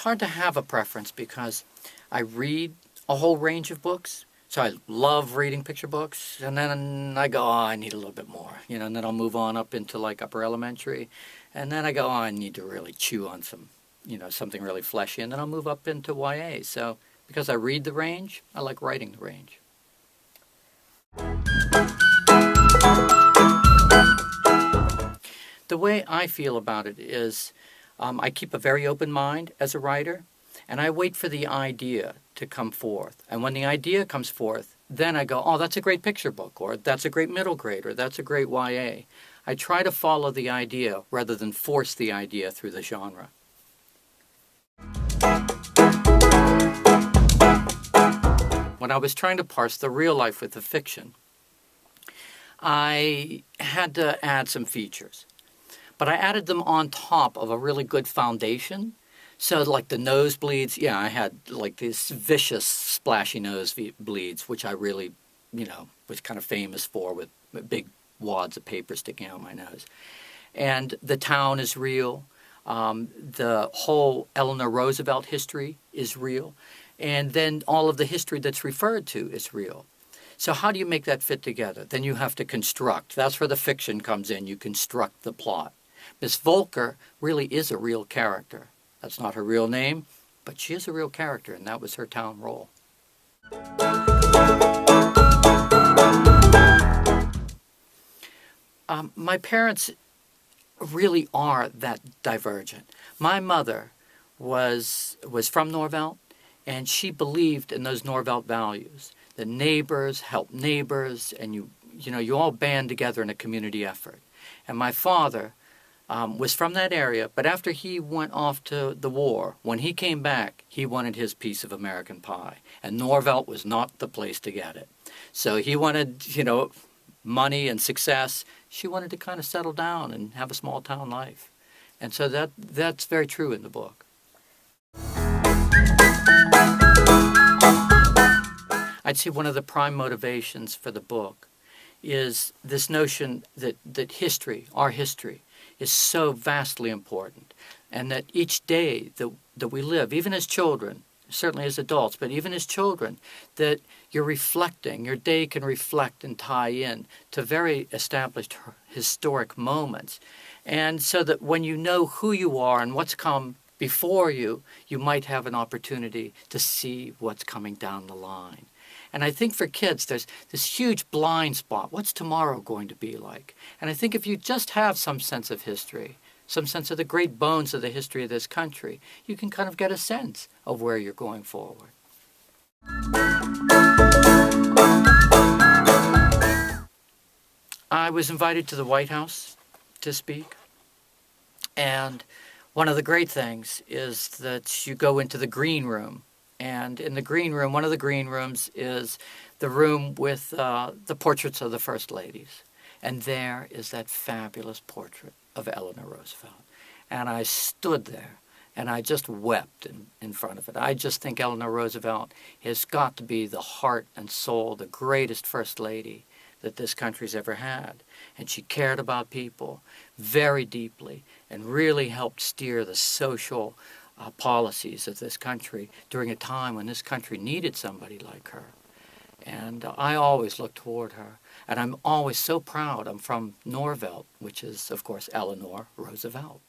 hard to have a preference because I read a whole range of books. So I love reading picture books, and then I go, oh, I need a little bit more, and then I'll move on up into like upper elementary, and then I go, oh, I need to really chew on some, something really fleshy, and then I'll move up into YA. So because I read the range, I like writing the range. The way I feel about it is I keep a very open mind as a writer, and I wait for the idea to come forth. And when the idea comes forth, then I go, oh, that's a great picture book, or that's a great middle grade, or that's a great YA. I try to follow the idea rather than force the idea through the genre. When I was trying to parse the real life with the fiction, I had to add some features. But I added them on top of a really good foundation. So like the nosebleeds, yeah, I had like these vicious splashy nosebleeds, which I really, was kind of famous for, with big wads of paper sticking out my nose. And the town is real. The whole Eleanor Roosevelt history is real. And then all of the history that's referred to is real. So how do you make that fit together? Then you have to construct. That's where the fiction comes in. You construct the plot. Miss Volker really is a real character. That's not her real name, but she is a real character, and that was her town role. My parents really are that divergent. My mother was from Norvelt, and she believed in those Norvelt values. The neighbors help neighbors, and you all band together in a community effort. And my father was from that area, but after he went off to the war, when he came back, he wanted his piece of American pie. And Norvelt was not the place to get it. So he wanted, money and success. She wanted to kind of settle down and have a small town life. And so that's very true in the book. I'd say one of the prime motivations for the book is this notion that history, our history, is so vastly important, and that each day that we live, even as children, certainly as adults, but even as children, that you're reflecting, your day can reflect and tie in to very established historic moments. And so that when you know who you are and what's come before you, you might have an opportunity to see what's coming down the line. And I think for kids, there's this huge blind spot. What's tomorrow going to be like? And I think if you just have some sense of history, some sense of the great bones of the history of this country, you can kind of get a sense of where you're going forward. I was invited to the White House to speak. And one of the great things is that you go into the green room. And in the green room, one of the green rooms is the room with the portraits of the First Ladies. And there is that fabulous portrait of Eleanor Roosevelt. And I stood there and I just wept in front of it. I just think Eleanor Roosevelt has got to be the heart and soul, the greatest First Lady that this country's ever had. And she cared about people very deeply and really helped steer the social policies of this country during a time when this country needed somebody like her. And I always look toward her. And I'm always so proud I'm from Norvelt, which is, of course, Eleanor Roosevelt.